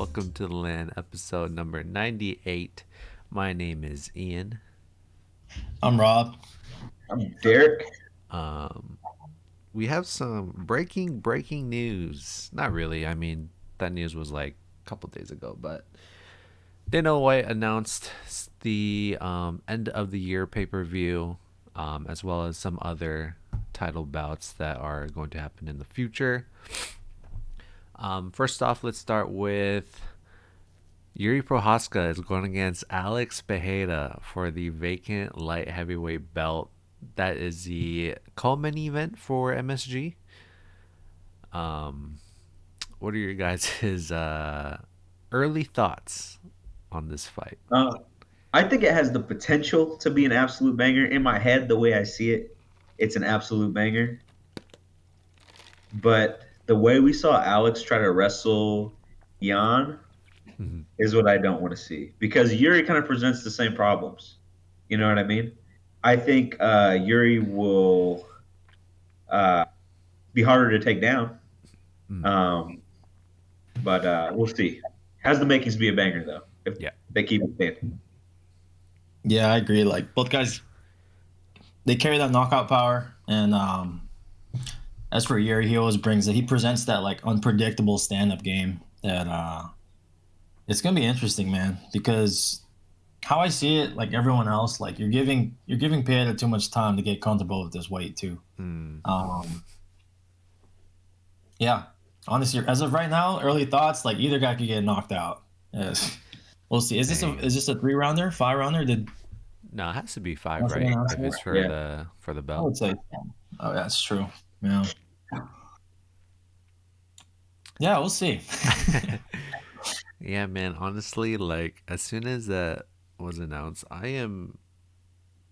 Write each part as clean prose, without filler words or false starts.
Welcome to the land, episode number 98. My name is Ian. I'm Rob. I'm Derrick. Um, we have some breaking news. Not really. I mean, that news was like a couple days ago, but Dana White announced the end of the year pay per view, as well as some other title bouts that are going to happen in the future. First off, let's start with Yuri Prohaska is going against Alex Pereira for the vacant light heavyweight belt. That is the co-main event for MSG. Um, what are your guys' early thoughts on this fight? Uh, I think it has the potential to be an absolute banger. In my head, the way I see it, it's an absolute banger. But the way we saw Alex try to wrestle Jan Mhm. is what I don't want to see because Yuri kind of presents the same problems. You know what I mean? I think Yuri will uh, be harder to take down, Mm. um, but we'll see. Has the makings to be a banger though if Yeah. they keep it standing. Yeah, I agree. Like both guys, they carry that knockout power, and as for Yuri, he always brings it. He presents that like unpredictable stand-up game that it's gonna be interesting, man. Because how I see it, like everyone else, like you're giving Pieta too much time to get comfortable with this weight too. Mm. Um, yeah, honestly, as of right now, early thoughts like either guy could get knocked out. Yes. We'll see. Is this a Dang. is this a 3 rounder, 5 rounder? Did No, it has to be five, once they right? announce If it? it's for Yeah. the I belt. would say. Oh, that's true. Yeah. Yeah, we'll see. Yeah, man. Honestly, like as soon as that was announced, I am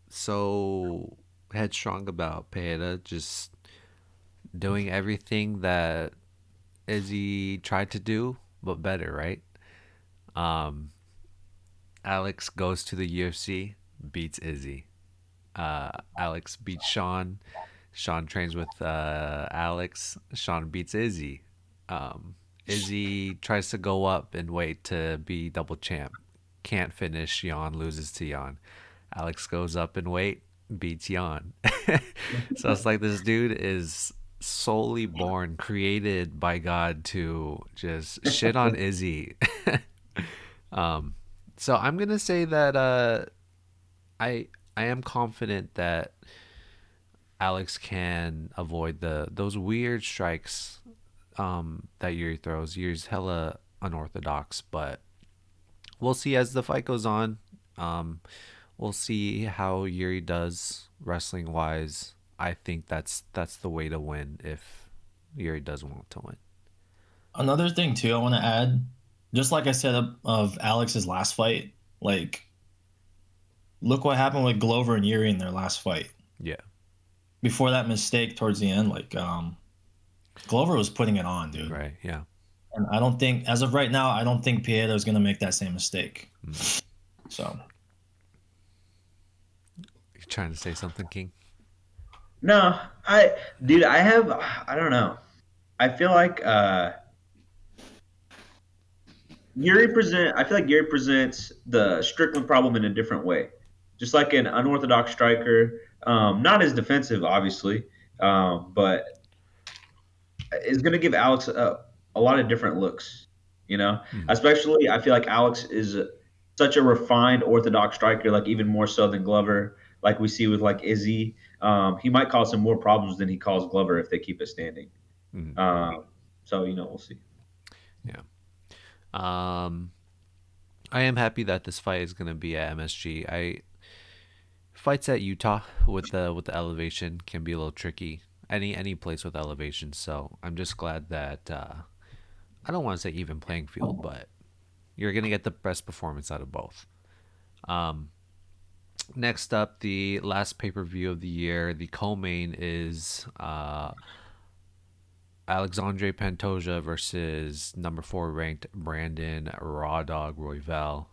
so headstrong about Pereira just doing everything that Izzy tried to do, but better, right? Um, Alex goes to the UFC, beats Izzy. Alex beats Sean. Sean trains with Alex. Sean beats Izzy. Izzy tries to go up and wait to be double champ. Can't finish. Jan loses to Jan. Alex goes up and wait, beats Jan. So it's like this dude is solely born, created by God to just shit on Izzy. um, so I'm gonna say that I I am confident that Alex can avoid those weird strikes that Yuri throws. Yuri's hella unorthodox, but we'll see as the fight goes on. Um, we'll see how Yuri does wrestling wise. I think that's the way to win if Yuri does want to win. Another thing too, I want to add, just like I said of Alex's last fight, like look what happened with Glover and Yuri in their last fight. Yeah. Before that mistake towards the end, like Glover was putting it on, dude. Right. Yeah. And I don't think, as of right now, I don't think Pieta is gonna make that same mistake. Mm. So You trying to say something, King? No, I don't know. I feel like I feel like Yuri presents the Strickland problem in a different way. Just like an unorthodox striker, not as defensive, obviously, but is going to give Alex a lot of different looks. You know, Mm. especially I feel like Alex is such a refined orthodox striker, like even more so than Glover, like we see with like Izzy. He might cause him more problems than he calls Glover if they keep it standing. Mm. Um, so we'll see. Yeah. Um, I am happy that this fight is gonna be at MSG. I fights at Utah with the elevation can be a little tricky. Any place with elevation, so I'm just glad that I don't want to say even playing field, but you're gonna get the best performance out of both. Um, Next up, the last pay per view of the year, the co-main is Alexandre Pantoja versus number 4 ranked Brandon Raw Dog Royval.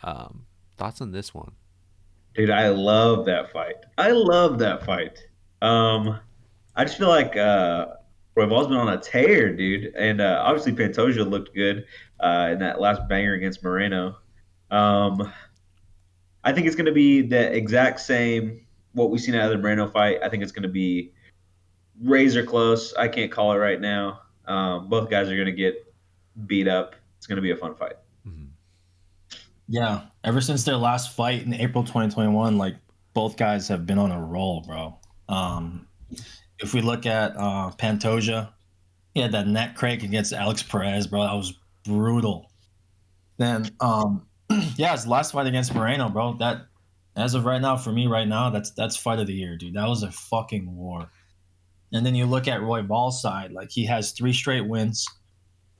Thoughts on this one? Dude, I love that fight. I love that fight. I just feel like Royval's been on a tear, dude, and obviously Pantoja looked good in that last banger against Moreno. Um, I think it's going to be the exact same what we've seen out of the Moreno fight. I think it's going to be razor close. I can't call it right now. Both guys are going to get beat up. It's going to be a fun fight. Mhm. Yeah, ever since their last fight in April 2021, like both guys have been on a roll, bro. If we look at Pantoja, he had that neck crank against Alex Perez, bro. That was brutal. Then, yeah, his last fight against Moreno, bro. That, as of right now, for me, right now, that's fight of the year, dude. That was a fucking war. And then you look at Roy Ball's side, like he has 3 straight wins.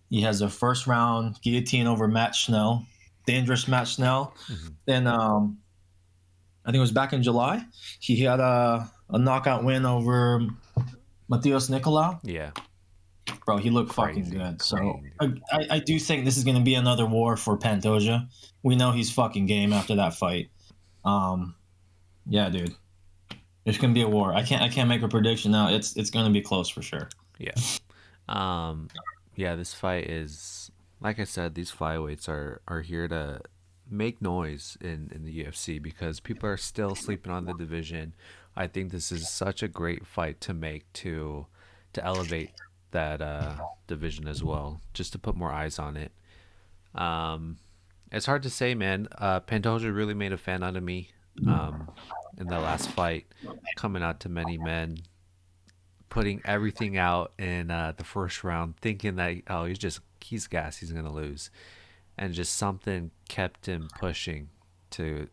He has a first round guillotine over Matt Schnell, dangerous Matt Schnell. Mhm. Then I think it was back in July. He had a knockout win over Matheus Nicolau. Yeah. Bro, he looked fucking Crazy. good. So Crazy. I do think this is going to be another war for Pantoja. We know he's fucking game after that fight. Yeah, dude, there's going to be a war. I can't make a prediction now. It's going to be close for sure. Yeah. Um, yeah, this fight is, like I said, these flyweights are here to make noise in the UFC because people are still sleeping on the division. I think this is such a great fight to make to elevate that division as well, just to put more eyes on it. Um, it's hard to say, man. Pantoja really made a fan out of me in that last fight, coming out to many men, putting everything out in the first round, thinking that he's gas, he's gonna lose, and just something kept him pushing to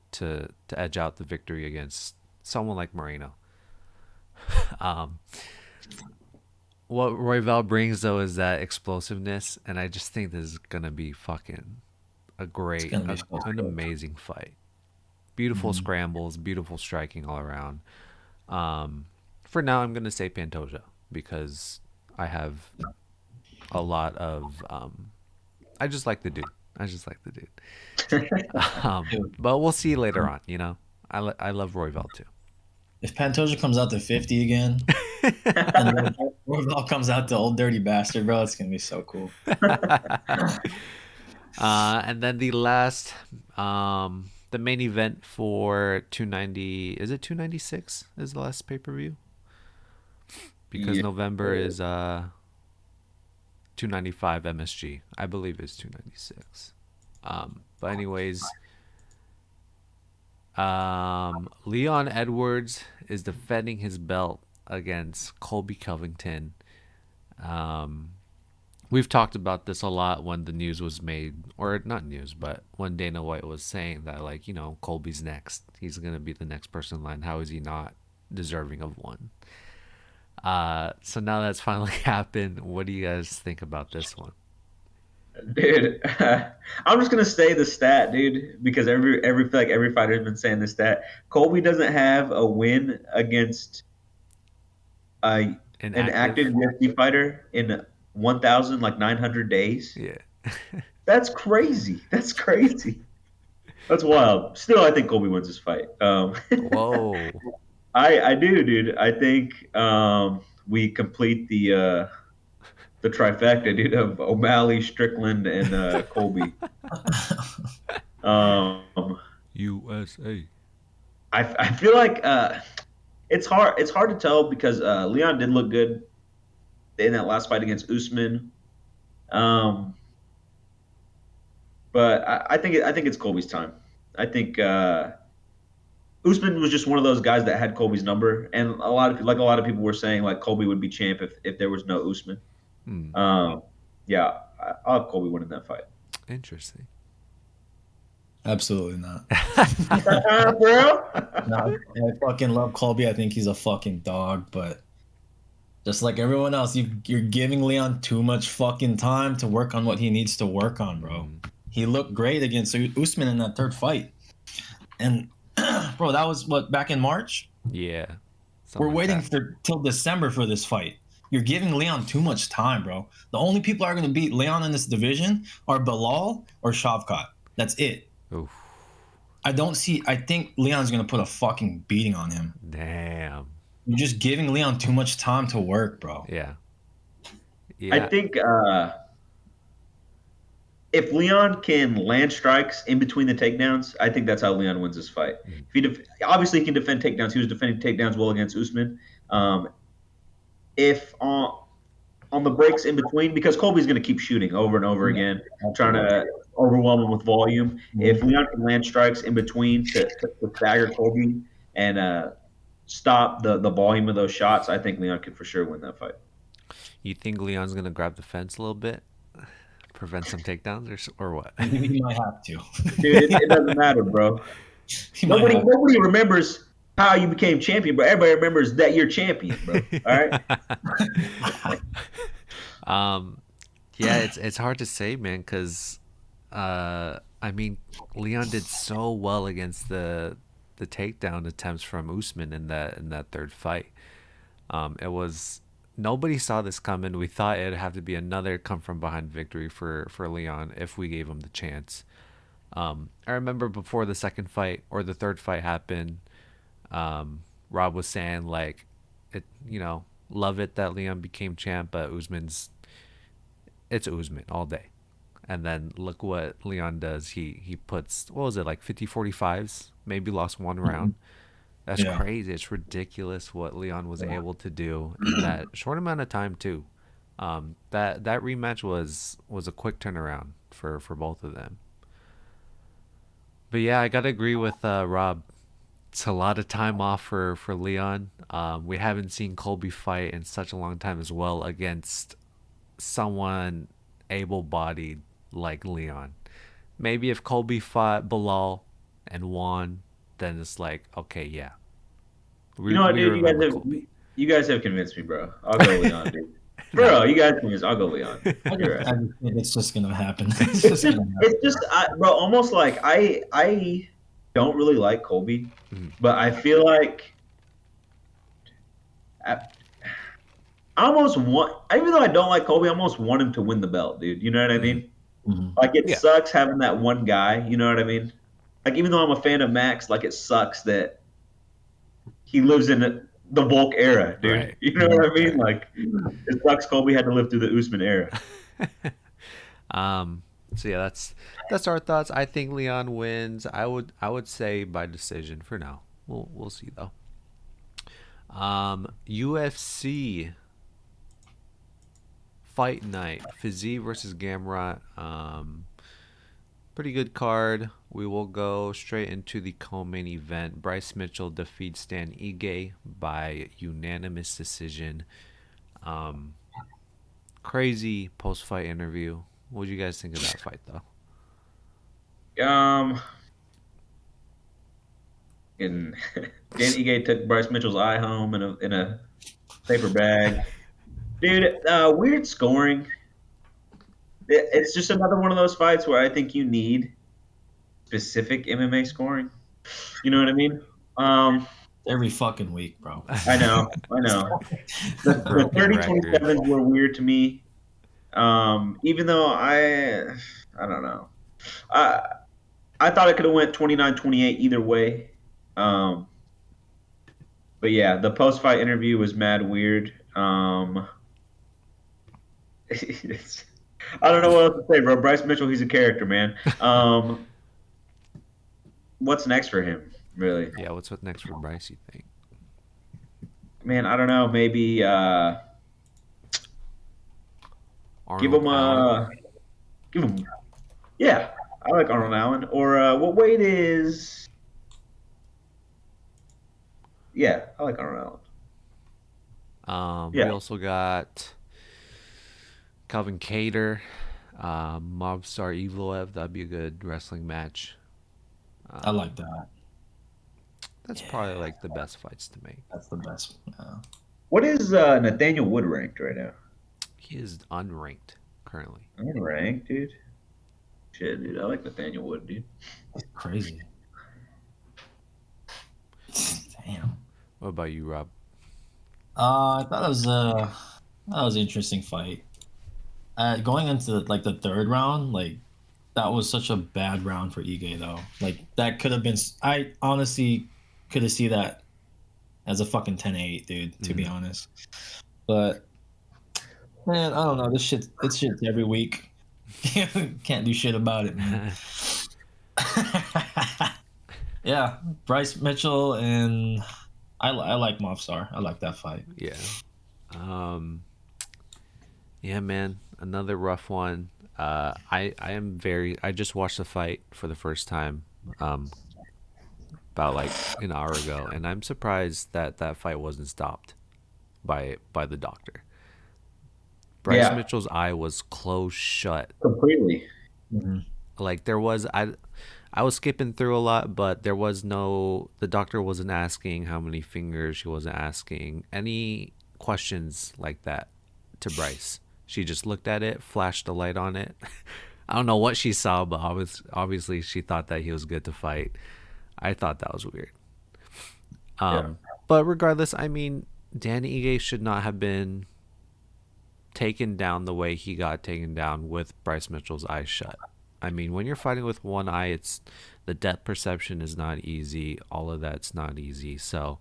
edge out the victory against someone like Moreno. Um, what Royval brings though is that explosiveness, and I just think this is gonna be fucking It's going to be so an good. amazing fight. Beautiful Mhm. scrambles, beautiful striking all around. For now, I'm gonna say Pantoja because I have a lot of. I just like the dude. I just like the dude. Dude, But we'll see later on. I love Royval too. if Pantoja comes out to 50 again, and Royval comes out to old dirty bastard, bro, it's going to be so cool. And then the main event for 290. Is it 296? Is the last pay per view? Because Yeah. November is 295 MSG. I believe it's 296. But anyways, Leon Edwards is defending his belt against Colby Covington. Um, we've talked about this a lot when the news was made, or not news, but when Dana White was saying that, like, Colby's next. He's gonna be the next person in line. How is he not deserving of one? So now that's finally happened. What do you guys think about this one? Dude, I'm just gonna say the stat, dude, because feel like every fighter has been saying this stat. Colby doesn't have a win against uh, an Inactive? active UFC fighter in 1,000 like 900 days. Yeah. That's crazy. That's crazy. That's wild. Still, I think Colby wins this fight. Whoa. I do, dude. I think we complete the trifecta, dude, of O'Malley, Strickland, and Colby. Um, USA. I feel like it's hard to tell because Leon did look good in that last fight against Usman. Um, but I think it's Colby's time. I think Usman was just one of those guys that had Colby's number, and a lot of people were saying like Colby would be champ if there was no Usman. Hmm. Yeah, I'll have Colby winning that fight. Interesting. Absolutely not. Bro. No, I fucking love Colby. I think he's a fucking dog, but just like everyone else, you're giving Leon too much fucking time to work on what he needs to work on, bro. Mm, He looked great against Usman in that third fight. And, bro, that was what, back in March? yeah. We're Something like waiting that. for till December for this fight. You're giving Leon too much time, bro. The only people that are going to beat Leon in this division are Bilal or Shavkat. That's it. Oof. I think Leon's going to put a fucking beating on him. Damn. You're just giving Leon too much time to work, bro. Yeah. I Yeah. think if Leon can land strikes in between the takedowns, I think that's how Leon wins this fight. Mhm. If obviously he can defend takedowns, he was defending takedowns well against Usman. If on the breaks in between, because Colby's going to keep shooting over and over Yeah, again, trying absolutely. to overwhelm him with volume. If Mhm. Leon can land strikes in between to stagger Colby and stop the volume of those shots, I think Leon can for sure win that fight. You think Leon's gonna grab the fence a little bit, prevent some takedowns, or what? He might have to. Dude, it doesn't matter, bro. He might Nobody have. nobody remembers how you became champion, but everybody remembers that you're champion, bro. All right. um, yeah, it's hard to say, man, because I mean, Leon did so well against the takedown attempts from Usman in that third fight. It was nobody saw this coming. We thought it'd have to be another come from behind victory for Leon if we gave him the chance. I remember before the second fight or the third fight happened, Rob was saying like, it love it that Leon became champ, but it's Usman all day. And then look what Leon does. He puts, what was it, like 50-45s? Maybe lost one round. That's Yeah. crazy. It's ridiculous what Leon was able to do in that short amount of time too. That rematch was a quick turnaround for both of them. But yeah, I gotta agree with Rob. It's a lot of time off for Leon. We haven't seen Colby fight in such a long time as well against someone able-bodied like Leon. Maybe if Colby fought Bilal and won, then it's like, okay, yeah, You know what, we dude? remember Colby. You guys have convinced me, bro. I'll go Leon, dude. No. Bro, you guys convinced. I'll go Leon, dude. I You're just, right. I just think it's just gonna happen. It's just gonna happen. It's just, bro. Almost like I don't really like Colby, Mhm. but I feel like I, I almost want. Even though I don't like Colby, I almost want him to win the belt, dude. You know what I Mhm. mean? Mhm. Like it Yeah. sucks having that one guy. You know what I mean? Like even though I'm a fan of Max, like it sucks that he lives in the Volk era, dude. Right. You know Yeah. what I mean? Right. Like it sucks Colby had to live through the Usman era. um. So yeah, that's our thoughts. I think Leon wins. I would say by decision for now. We'll see though. UFC Fight Night, Fiziev versus Gamrot. Pretty good card. We will go straight into the co-main event. Bryce Mitchell defeats Stan Ige by unanimous decision. Um, Crazy post-fight interview. What did you guys think of that fight, though? Um, and Dan Ige took Bryce Mitchell's eye home in a paper bag. Dude, weird scoring. It's just another one of those fights where I think you need specific MMA scoring. You know what I mean? Um, Every fucking week, bro. I know, I know. The Broken 30 record. 27s were weird to me. Even though I don't know. I I thought it could have went 29-28 either way. Um, but yeah, the post fight interview was mad weird. I don't know what else to say, bro. Bryce Mitchell, he's a character, man. What's next for him, really? Yeah, what's next for Bryce, you think? Man, I don't know. Maybe give Arnold him Allen? give him. Yeah, I like Arnold Allen. Or what weight is? Yeah, I like Arnold Allen. We Yeah, also got Calvin Cater, Mobstar Evloev. That'd be a good wrestling match. I like Um, that. that's probably Yeah, like the best fights to make. that's the best. what is Nathaniel Wood ranked right now? He is unranked currently. Unranked, dude. Shit, dude. I like Nathaniel Wood, dude. That's crazy. Damn. What about you, Rob? I thought that was an interesting fight. Going into like the third round, like that was such a bad round for Ige though. Like that could have been. I honestly could have seen that as a fucking 10-8, dude. To be Mhm. honest, but Man, I don't know. It's shit every week. Can't do shit about it, man. Yeah, Bryce Mitchell and I like Mobstar. I like that fight. Yeah. Um, yeah, man. Another rough one. I am very. I just watched the fight for the first time, um, about like an hour ago, and I'm surprised that that fight wasn't stopped by the doctor. Bryce Yeah, Mitchell's eye was closed shut. completely. Mhm. Like there was I was skipping through a lot, but there was no the doctor wasn't asking how many fingers, she wasn't asking any questions like that to Bryce. She just looked at it, flashed a light on it. I don't know what she saw, but obviously she thought that he was good to fight. I thought that was weird. Yeah, But regardless, I mean, Danny Ige should not have been taken down the way he got taken down with Bryce Mitchell's eyes shut. I mean, when you're fighting with one eye, it's the depth perception is not easy. All of that's not easy. So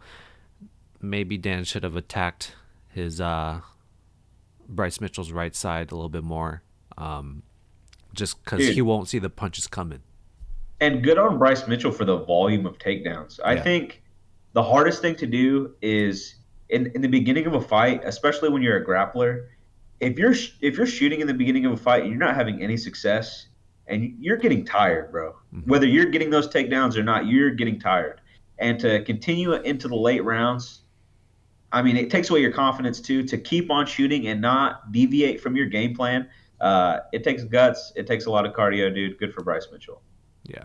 maybe Dan should have attacked his Bryce Mitchell's right side a little bit more, just because he dude. won't see the punches coming. And good on Bryce Mitchell for the volume of takedowns. I Yeah. think the hardest thing to do is in the beginning of a fight, especially when you're a grappler. If you're shooting in the beginning of a fight and you're not having any success, and you're getting tired, bro. Mm-hmm. Whether you're getting those takedowns or not, you're getting tired. And to continue into the late rounds, I mean, it takes away your confidence too. To keep on shooting and not deviate from your game plan, it takes guts. It takes a lot of cardio, dude. Good for Bryce Mitchell. Yeah.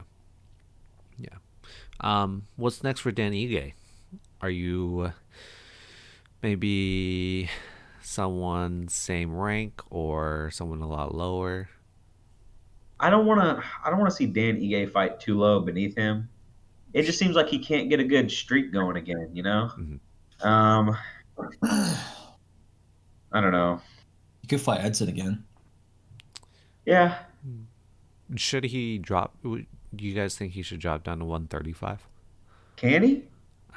Yeah. What's next for Dan Ige? Are you maybe someone same rank or someone a lot lower? I don't want to see Dan Ige fight too low beneath him. It just seems like he can't get a good streak going again. Mm-hmm. Um, I don't know. You could fight Edson again. Yeah, Should he drop? Do you guys think he should drop down to 135? can he?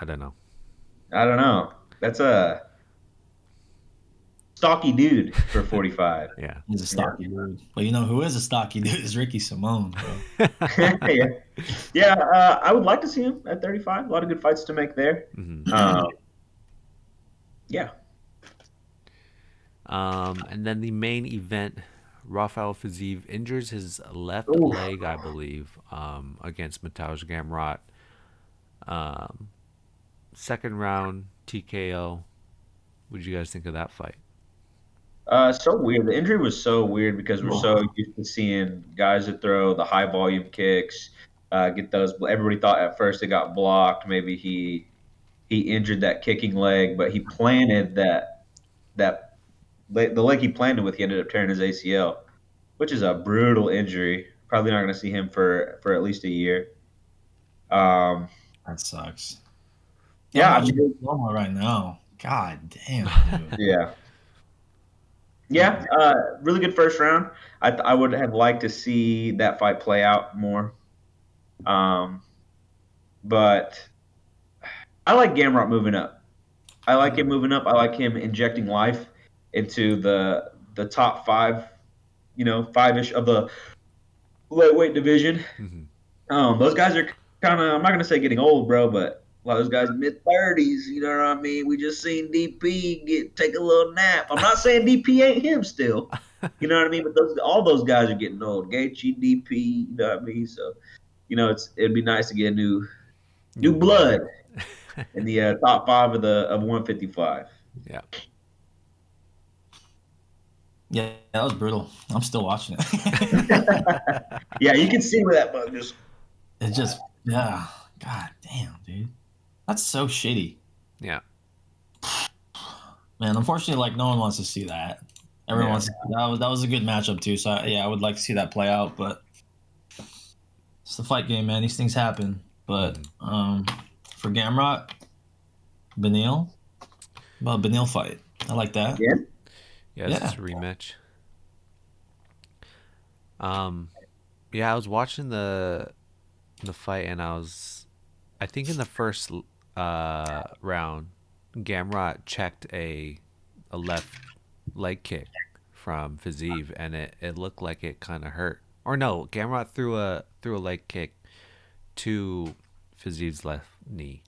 I don't know. I don't know. That's a stocky dude for 45. Yeah. He's a stocky dude. But you know who is a stocky dude is Ricky Simone, bro. Yeah, yeah. I would like to see him at 35. A lot of good fights to make there. Mm-hmm. Yeah. And then the main event, Rafael Fiziev injures his left Ooh. leg, I believe, against Mateusz Gamrot. Second round TKO. What did you guys think of that fight? So weird. The injury was so weird because we're so used to seeing guys that throw the high volume kicks, get those. Everybody thought at first it got blocked. Maybe he injured that kicking leg, but he planted that the leg he planted with. He ended up tearing his ACL, which is a brutal injury. Probably not going to see him for at least a year. Um, That sucks. Yeah, I'm yeah, I watching mean, Oklahoma right now. God damn, dude. yeah, yeah. Really good first round. I would have liked to see that fight play out more. Um, but I like Gamrot moving up. I like him moving up. I like him injecting life into the top five, five-ish of the lightweight division. Mm-hmm. Those guys are kind of, I'm not gonna say getting old, bro, but a lot of those guys mid-30s. You know what I mean? We just seen DP take a little nap. I'm not saying DP ain't him still. You know what I mean? But all those guys are getting old. Gaethje, DP. You know what I mean? So it'd be nice to get a new blood in the top five of 155. Yeah. Yeah, that was brutal. I'm still watching it. Yeah, you can see where that bug is. It's just, yeah. God damn, dude. That's so shitty. Yeah. Man, unfortunately, like, no one wants to see that. Everyone Yeah. wants to, that was a good matchup, too. So, yeah, I would like to see that play out, but it's the fight game, man. These things happen. But for Gamrot, Benil, well, Benil fight. I like that. Yeah. Yeah, it's just a rematch. Yeah, I was watching the fight and I think in the first round, Gamrot checked a left leg kick, from Fiziev, and it looked like it kind of hurt. Or no, Gamrot threw a leg kick to Fiziev's left knee,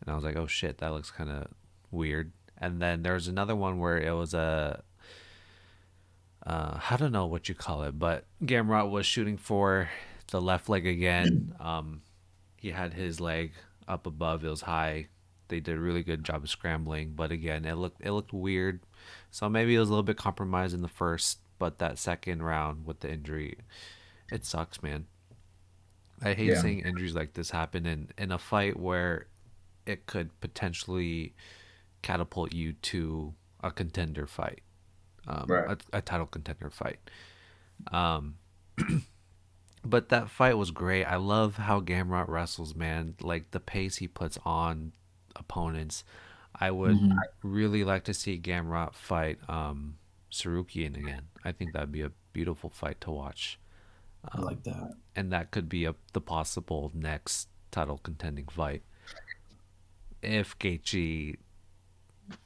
and I was like, oh shit, that looks kind of weird. And then there was another one where it was a I don't know what you call it, but Gamrot was shooting for the left leg again. He had his leg up above; it was high. They did a really good job of scrambling, but again, it looked weird. So maybe it was a little bit compromised in the first, but that second round with the injury, it sucks, man. I hate Yeah. seeing injuries like this happen in a fight where it could potentially catapult you to a contender fight, Right. a title contender fight. Um, but that fight was great. I love how Gamrot wrestles, man. Like the pace he puts on opponents. I would Hmm. really like to see Gamrot fight Sarukian again. I think that'd be a beautiful fight to watch. I like that. And that could be the possible next title contending fight. If Gaethje,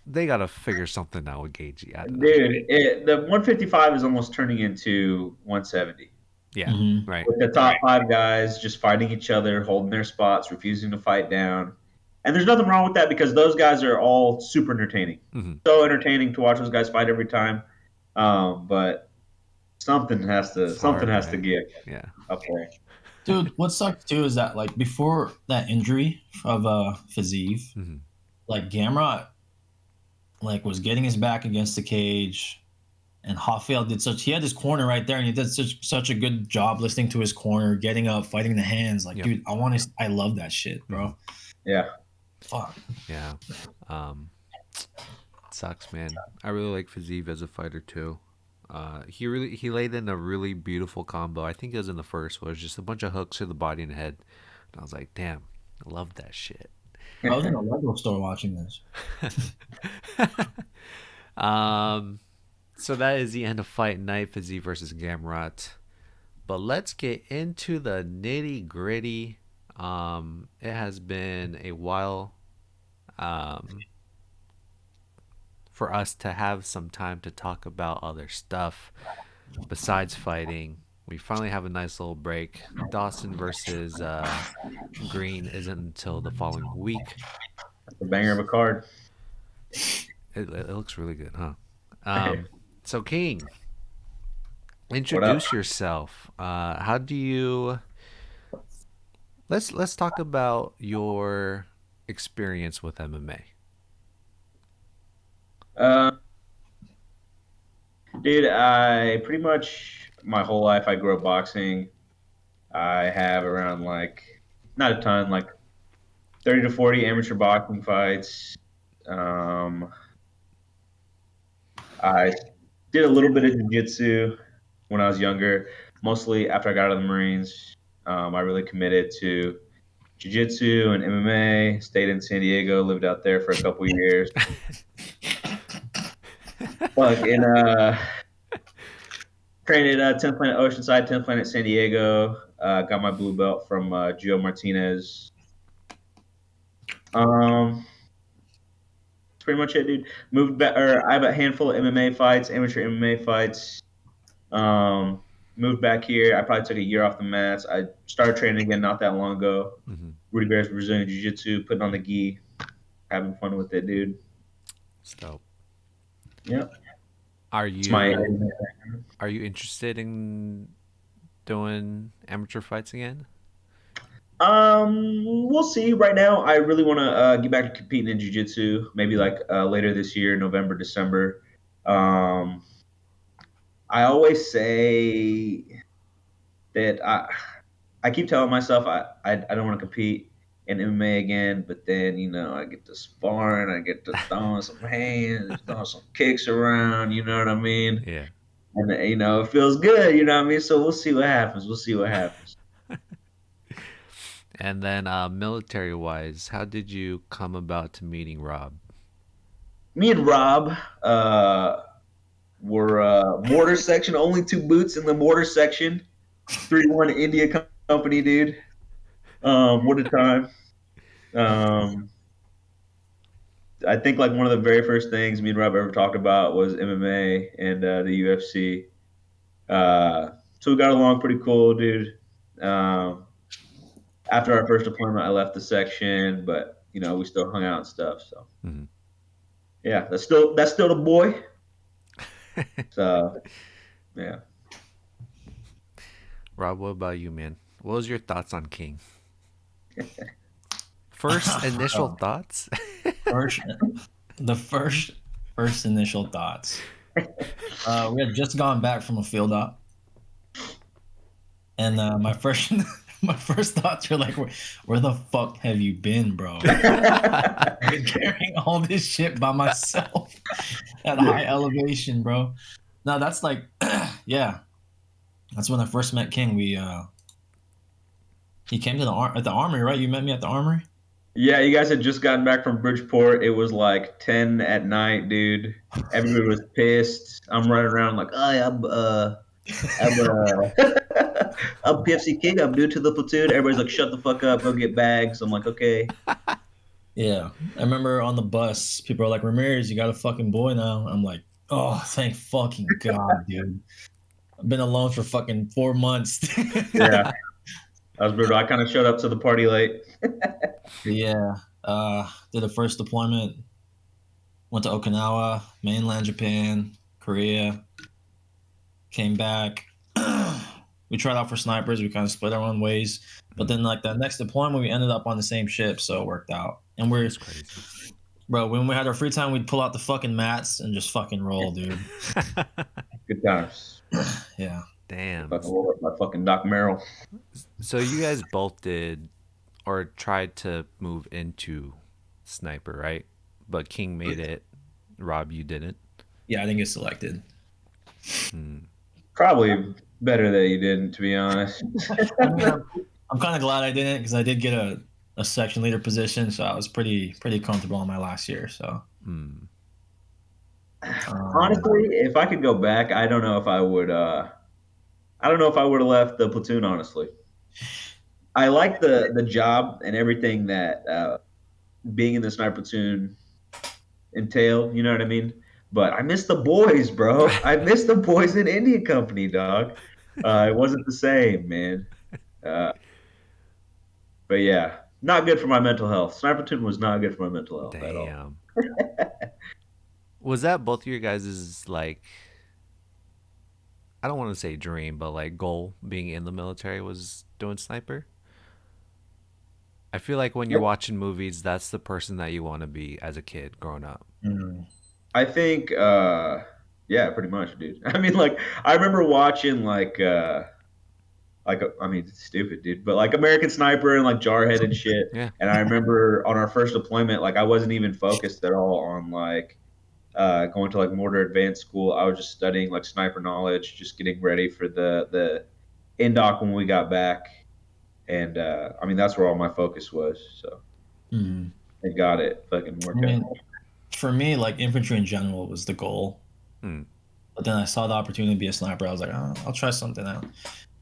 they gotta figure something out with Gaethje. I don't know. Dude, the 155 is almost turning into 170 Yeah, Hmm. right. with the top five guys just fighting each other, holding their spots, refusing to fight down. And there's nothing wrong with that because those guys are all super entertaining. Hmm. So entertaining to watch those guys fight every time. But It's something hard, has to right? give Yeah. up there. Dude, what sucks too is that like before that injury of Fiziev, Hmm. like Gamrot like was getting his back against the cage, and Hoffeld did such. He had his corner right there, and he did such a good job listening to his corner, getting up, fighting the hands. Like, Yep. dude, I want to. I love that shit, bro. Yeah. Fuck. Yeah. Um, sucks, man. I really like Fiziev as a fighter too. He laid in a really beautiful combo. I think it was in the first, where it was just a bunch of hooks to the body and head. And I was like, damn, I love that shit. I was in a Lego store watching this. um, so that is the end of Fight Night, Fiziev versus Gamrot. But let's get into the nitty gritty. It has been a while um, for us to have some time to talk about other stuff besides fighting. We finally have a nice little break. Dawson versus Green isn't until the following week. The banger of a card. It looks really good, huh? Um, so King, What up? introduce yourself. How do you? Let's talk about your experience with MMA. Uh, Dude, I pretty much my whole life I grew up boxing. I have around like not a ton, like 30 to 40 amateur boxing fights. Um, I did a little bit of jiu-jitsu when I was younger, mostly after I got out of the Marines. I really committed to jiu-jitsu and MMA. Stayed in San Diego, lived out there for a couple years. Fuck, and trained at 10th Planet Oceanside, 10th Planet San Diego. Got my blue belt from Gio Martinez. That's pretty much it, dude. Moved back, or I have a handful of MMA fights, amateur MMA fights. Um, Moved back here. I probably took a year off the mats. I started training again not that long ago. Mm-hmm. Rudy Bear's Brazilian Jiu Jitsu, putting on the gi, having fun with it, dude. So, Yeah, are it's my. you are you interested in doing amateur fights again? We'll see. Right now, I really want to get back to competing in jiu-jitsu. Maybe like later this year, November, December. Um, I always say that I keep telling myself I don't want to compete in MMA again, but then I get to sparring, I get to throwing some hands, throwing some kicks around. You know what I mean? Yeah. And it feels good. You know what I mean? So we'll see what happens. We'll see what happens. And then military wise, how did you come about to meeting Rob? Me and Rob were mortar section, only two boots in the mortar section. 3-1 India company, dude. What a time. Um, I think like one of the very first things me and Rob ever talked about was MMA and the UFC. So we got along pretty cool, dude. Um, After our first deployment, I left the section, but we still hung out and stuff. So Mhm. yeah, that's still the boy. So yeah. Rob, what about you, man? What was your thoughts on King? First initial Oh, thoughts? first, the first initial thoughts. We had just gone back from a field op, and my first my first thoughts were like, where the fuck have you been, bro? I've been carrying all this shit by myself at high elevation, bro. No, that's like, yeah, that's when I first met King. He came to at the armory, right? You met me at the armory. Yeah, you guys had just gotten back from Bridgeport. It was like 10 at night, dude. Everybody was pissed. I'm running around like, oh, yeah, I'm PFC King. I'm new to the platoon. Everybody's like, shut the fuck up, go get bags. I'm like, okay. Yeah, I remember on the bus, people are like, Ramirez, you got a fucking boy now. I'm like, oh, thank fucking God, dude. I've been alone for fucking 4 months. Yeah, that was brutal. I kind of showed up to the party late. Yeah, did the first deployment, went to Okinawa, mainland Japan, Korea, came back. We tried out for snipers. We kind of split our own ways. But then, like, that next deployment, we ended up on the same ship, so it worked out. And That's crazy. bro, when we had our free time, we'd pull out the fucking mats and just fucking roll, dude. Good times. Yeah. Damn. Fucking roll up my fucking Doc Merrill. So you guys both did or tried to move into sniper, right? But King made it. Rob, you didn't. Yeah, I didn't get selected. Probably better that you didn't, to be honest. I mean, I'm kind of glad I didn't because I did get a section leader position, so I was pretty comfortable in my last year. So Honestly, if I could go back, I don't know if I would. I don't know if I would have left the platoon. Honestly, I like the job and everything that being in the sniper platoon entailed. You know what I mean? But I miss the boys, bro. I miss the boys in Indian Company, dog. It wasn't the same, man. Uh, but yeah, not good for my mental health. Sniper platoon was not good for my mental health at all. Damn. Was that both of your guys' like, I don't want to say dream, but like goal being in the military was doing sniper? I feel like when you're watching movies, that's the person that you want to be as a kid growing up. I think, yeah, pretty much, dude. I mean, like, I remember watching I mean, it's stupid, dude, but like American Sniper and like Jarhead and shit. Yeah. And I remember on our first deployment, like I wasn't even focused at all on like going to like mortar advanced school. I was just studying like sniper knowledge, just getting ready for the indoc when we got back. And I mean, that's where all my focus was. So I got it. Fucking work I mean, out. for me, like infantry in general was the goal. But then I saw the opportunity to be a sniper. I was like, oh, I'll try something out.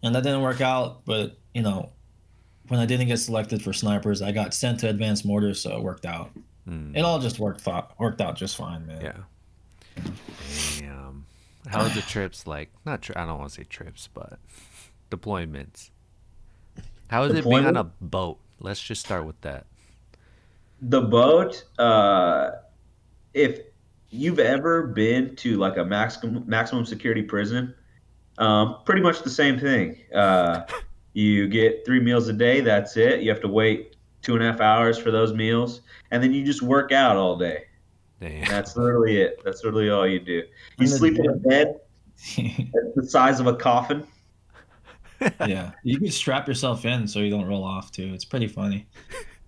And that didn't work out. But, when I didn't get selected for snipers, I got sent to advanced mortars, so it worked out. It all just worked out just fine, man. Yeah. Damn. How are the trips like? I don't want to say trips, but deployments. How is it being on a boat? Let's just start with that. The boat, if you've ever been to like a maximum security prison, pretty much the same thing. You get 3 meals a day. That's it. You have to wait 2.5 hours for those meals, and then you just work out all day. Damn. That's literally it. That's literally all you do. You And sleep in a bed that's the size of a coffin. Yeah, you can strap yourself in so you don't roll off too. It's pretty funny.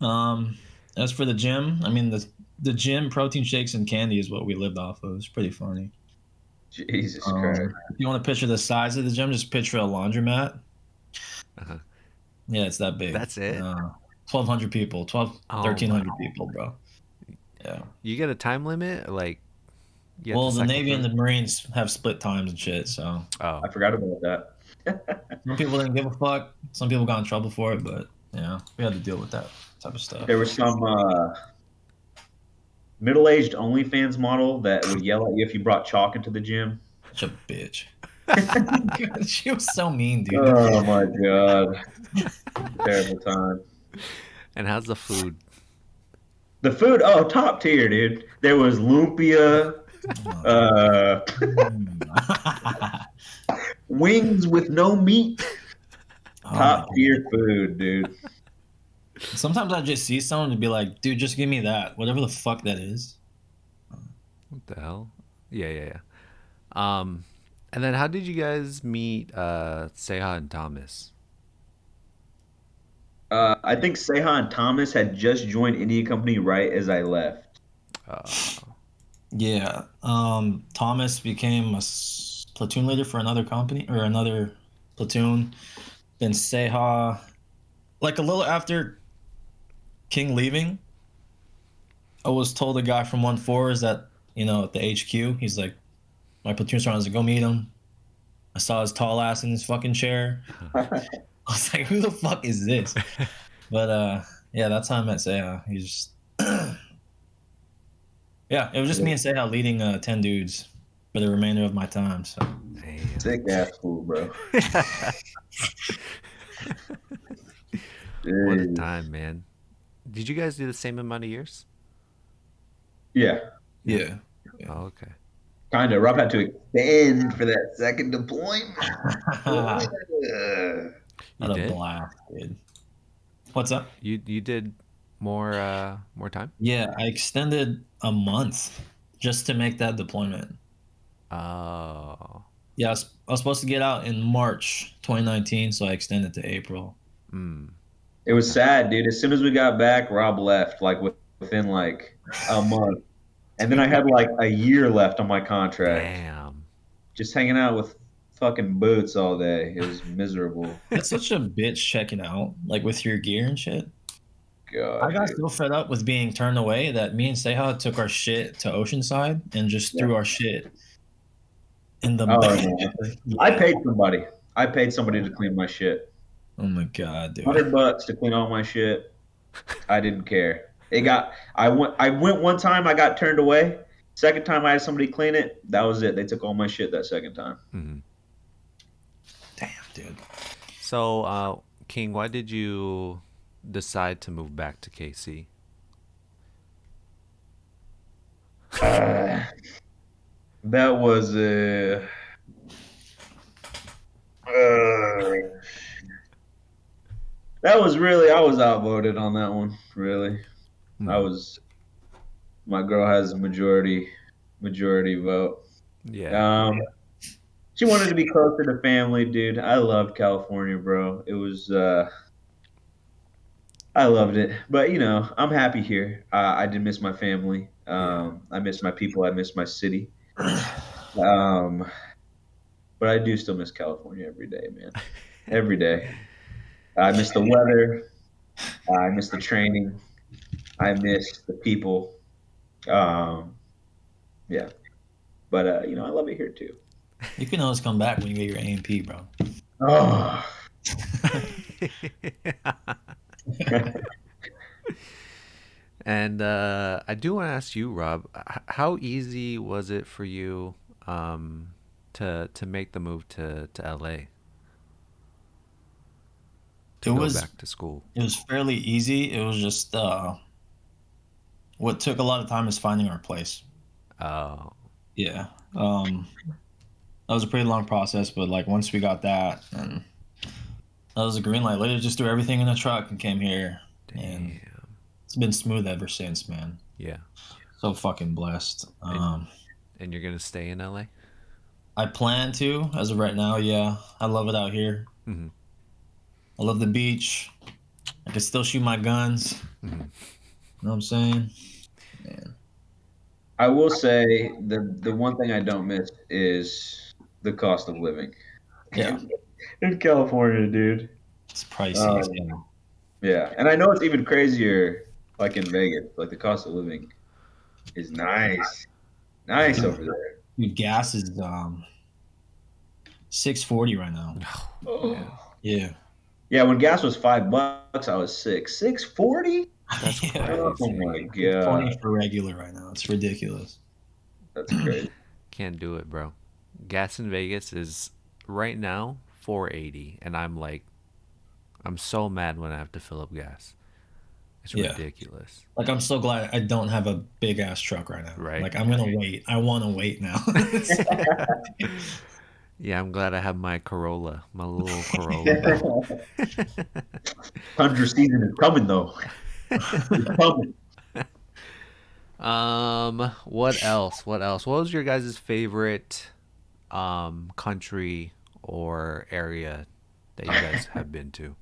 As for the gym, I mean the gym protein shakes and candy is what we lived off of. It's pretty funny. Jesus Christ. If you want to picture the size of the gym, just picture a laundromat. Yeah, it's that big. That's it? 1,200 people, 1,300 people, bro. Yeah. You get a time limit? Like, Well, the Navy and the Marines have split times and shit, so. I forgot about that. Some people didn't give a fuck. Some people got in trouble for it, but, we had to deal with that type of stuff. There was some middle-aged OnlyFans model that would yell at you if you brought chalk into the gym. Such a bitch. She was so mean, dude. Oh my god, terrible time. And how's the food? The food, oh, top tier, dude. There was lumpia, uh, wings with no meat. Top tier food, dude. Sometimes I just see someone and be like, dude, just give me that. Whatever the fuck that is. What the hell? Yeah. And then how did you guys meet Seha and Thomas? I think Seha and Thomas had just joined India Company right as I left. Yeah. Thomas became a platoon leader for another company or another platoon. Then Seha, like a little after King leaving, I was told a guy from 1-4 is that, at the HQ, he's like, my platoon sergeant was like, go meet him. I saw his tall ass in his fucking chair. I was like, who the fuck is this? But yeah, that's how I met Seha. He's yeah, it was just me and Seha leading 10 dudes for the remainder of my time. So Damn. Sick ass fool, bro. What a time, man. Did you guys do the same amount of years? Yeah, yeah. Oh, okay. kind of. Rob had to extend for that second deployment. Had You a did? blast, dude. What's up? You did more time? Yeah, I extended a month just to make that deployment. Oh. Yeah, I was supposed to get out in March 2019, so I extended to April. It was sad, dude. As soon as we got back, Rob left like within like a month, and then I had like a year left on my contract. Damn. Just hanging out with fucking boots all day. It was miserable. It's such a bitch checking out, like with your gear and shit. God, I got dude. so fed up with being turned away that me and Seha took our shit to Oceanside and just threw our shit in the Oh, back. no. I paid somebody. I paid somebody to clean my shit. Oh my god, dude. $100 to clean all my shit. I didn't care. I went one time, I got turned away. Second time I had somebody clean it, that was it. They took all my shit that second time. Damn, dude. So, King, why did you decide to move back to KC? That was that was really, I was outvoted on that one, really. My girl has a majority vote. Yeah. She wanted to be closer to family, dude. I loved California, bro. It was I loved it. But I'm happy here. I did miss my family. I miss my people. I miss my city. But I do still miss California every day, man. Every day. I miss the weather. I miss the training. I miss the people. Yeah. But I love it here too. You can always come back when you get your AMP, bro. Oh. And I do want to ask you, Rob, how easy was it for you to make the move to LA? To go back to school. It was fairly easy. It was just what took a lot of time is finding our place. Oh. Yeah. That was a pretty long process, but like once we got that, and that was a green light. Later, just threw everything in the truck and came here. Damn. And it's been smooth ever since, man. Yeah. So fucking blessed. And you're gonna stay in LA? I plan to, as of right now. Yeah, I love it out here. Mm-hmm. I love the beach. I can still shoot my guns. Mm-hmm. You know what I'm saying? Man. I will say the one thing I don't miss is the cost of living. Yeah, In California, dude. it's pricey. Yeah, and I know it's even crazier, like in Vegas. Like the cost of living is nice over there. Dude, gas is $6.40 right now. Oh. Yeah. Yeah, when gas was $5, I was sick. $6.40? That's Yeah, Oh my crazy. it's god, 20 for regular right now. It's ridiculous. that's crazy. Can't do it, bro. Gas in Vegas is right now 480, and I'm so mad when I have to fill up gas. It's Yeah. ridiculous, Like I'm so glad I don't have a big ass truck right now. right? Like I'm gonna wait. I want to wait now. Yeah, I'm glad I have my Corolla, my little Corolla now. 100 season is coming though. It's coming. What else? What else? What was your guys' favorite country or area that you guys have been to?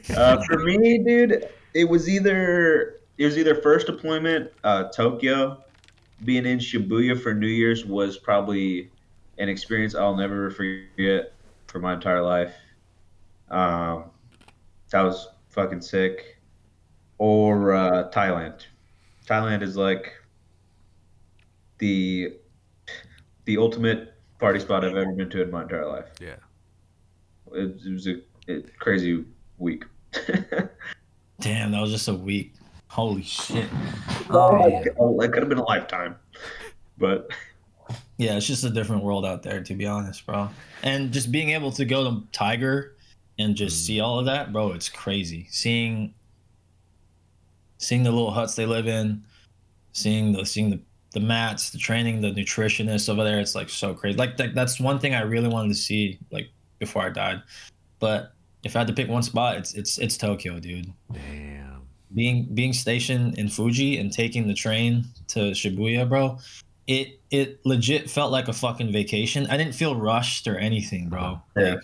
For me, dude, it was either first deployment, Tokyo. Being in Shibuya for New Year's was probably an experience I'll never forget for my entire life. Um, that was fucking sick. Or Thailand. Thailand is like the the ultimate party spot I've ever been to in my entire life. Yeah. It was a crazy week. Damn, that was just a week. Holy shit. Oh, Damn. it could have been a lifetime, but Yeah, it's just a different world out there, to be honest, bro. And just being able to go to Tiger and just Mm, see all of that, bro, it's crazy. Seeing the little huts they live in, seeing the mats, the training, the nutritionists over there, it's like so crazy. Like that's one thing I really wanted to see, like before I died. But if I had to pick one spot, it's Tokyo, dude. damn. Being stationed in Fuji and taking the train to Shibuya, bro, it legit felt like a fucking vacation. I didn't feel rushed or anything, Uh-huh. bro. yeah. Like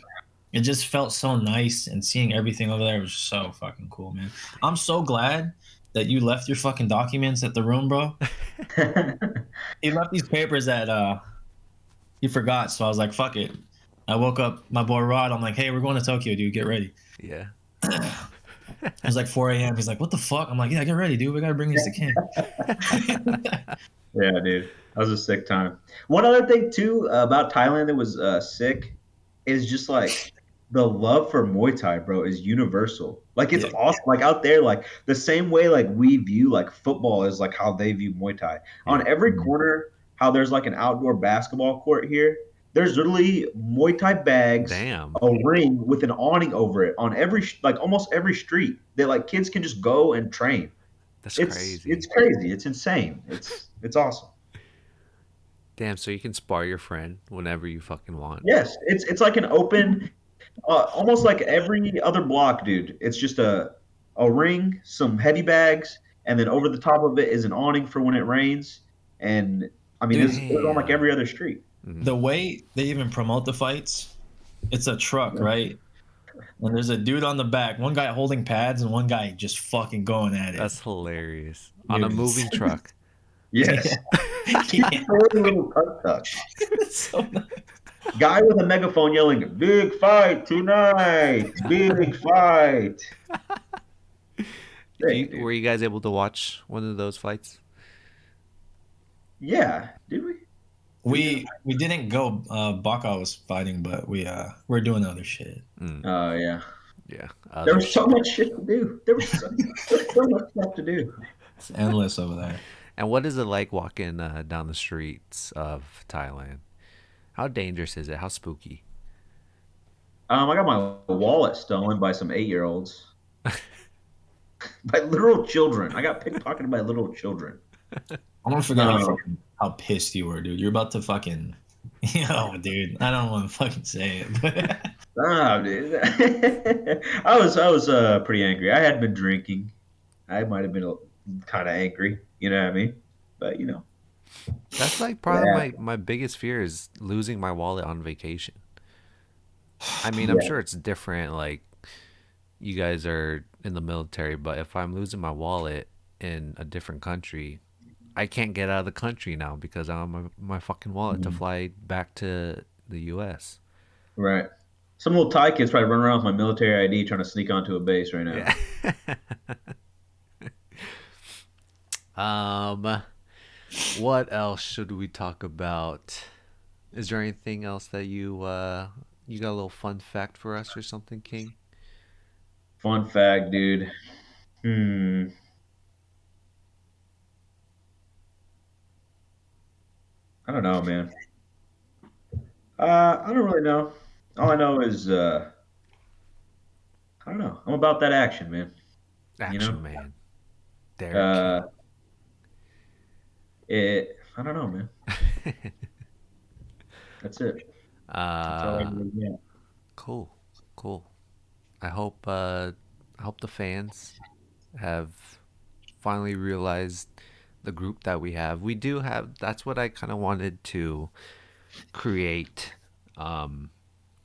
it just felt so nice, and seeing everything over there was so fucking cool, man. I'm so glad that you left your fucking documents at the room, bro. He left these papers that he forgot, so I was like, fuck it. I woke up my boy Rod. I'm like, hey, we're going to Tokyo, dude. Get ready. Yeah. It was like 4 a.m. He's like, what the fuck? I'm like, yeah, get ready, dude. We gotta bring these to camp. Yeah, dude, that was a sick time. One other thing too about Thailand that was sick is just like the love for Muay Thai, bro, is universal. Like it's Yeah. awesome. Like out there, like the same way like we view like football is like how they view Muay Thai. Yeah. On every Mhm. corner, how there's like an outdoor basketball court here. There's literally Muay Thai bags, Damn. a ring with an awning over it on every like almost every street that like kids can just go and train. That's It's crazy. crazy. It's insane. It's awesome. Damn, so you can spar your friend whenever you fucking want. Yes, it's like an open, almost like every other block, dude. It's just a ring, some heavy bags, and then over the top of it is an awning for when it rains. And I mean, Dude, it's on like Damn. every other street. Mhm. the way they even promote the fights, it's a truck, Yeah. right? And there's a dude on the back, one guy holding pads and one guy just fucking going at it. That's hilarious. On a Dude, moving truck. Yes, yeah. Yeah. totally little cut tuck. So nice. Guy with a megaphone yelling, "Big fight tonight! Big fight!" Sick, Were dude. you guys able to watch one of those fights? Yeah, did we? Did we? We didn't go Baka was fighting, but we're doing other shit. Mm, Oh yeah. yeah. There Other was so shit. much shit to do. There was so much stuff to do. It's endless over there. And what is it like walking down the streets of Thailand? How dangerous is it? How spooky? I got my wallet stolen by some 8-year-olds, by literal children. I got pickpocketed by little children. I'm gonna forget Um, how pissed you were, dude. You're about to fucking yo, dude. I don't want to fucking say it, but dude. I was pretty angry. I had been drinking. I might have been kind of angry. You know what I mean? But That's like probably yeah, my biggest fear is losing my wallet on vacation. I mean, I'm yeah, sure it's different. Like you guys are in the military, but if I'm losing my wallet in a different country, I can't get out of the country now because I don't have my fucking wallet to fly back to the U.S. right. Some little Thai kids probably running around with my military ID trying to sneak onto a base right now. Yeah. um, what else should we talk about? Is there anything else that you got a little fun fact for us or something, King? Fun fact, dude. Hmm. I don't know, man. I don't really know. All I know is I don't know. I'm about that action, man. You Action know. Man, Derrick Uh, King. I don't know, man. That's it. That's all I uh, really got. cool, cool. I hope I hope the fans have finally realized the group that we have. We do have. That's what I kind of wanted to create, um,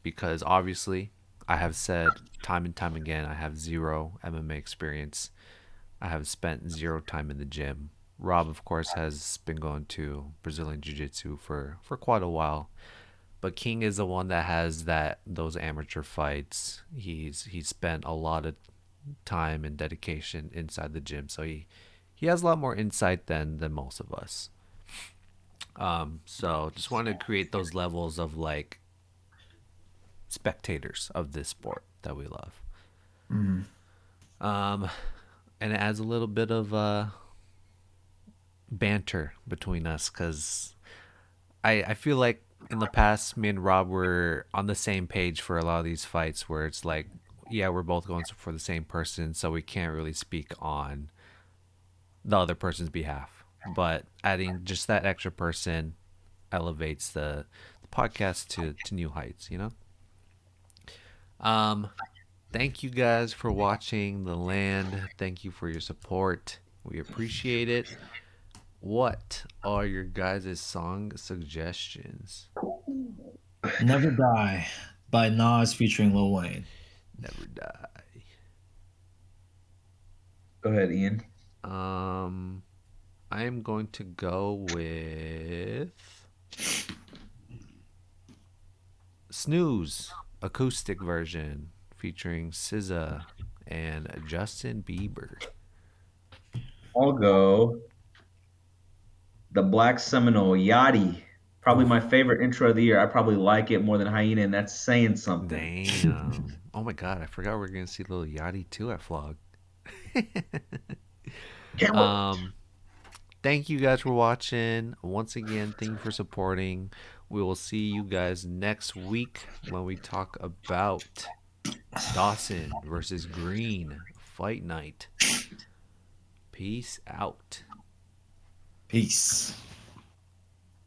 because obviously I have said time and time again I have zero MMA experience. I have spent zero time in the gym. Rob, of course, has been going to Brazilian Jiu Jitsu for quite a while. But King is the one that has those amateur fights. He's spent a lot of time and dedication inside the gym, so he has a lot more insight than most of us. So just wanted to create those levels of like spectators of this sport that we love. Mhm. Um, and it adds a little bit of banter between us because I feel like in the past, me and Rob were on the same page for a lot of these fights where it's like, yeah, we're both going for the same person, so we can't really speak on the other person's behalf. But adding just that extra person elevates the podcast to new heights, you know? Um, Thank you guys for watching The Land. Thank you for your support. We appreciate it. What are your guys' song suggestions? Never Die by Nas featuring Lil Wayne. Never die. Go ahead, Ian. Um, I am going to go with Snooze acoustic version featuring SZA and Justin Bieber. I'll go the Black Seminole Yachty. Probably Ooh, my favorite intro of the year. I probably like it more than Hyena, and that's saying something. damn. Oh my god, I forgot we are gonna see Lil Yachty too at Flog. Gamrot. um, Thank you guys for watching. Once again, thank you for supporting. We will see you guys next week when we talk about Dawson versus Green Fight Night. Peace out. Peace.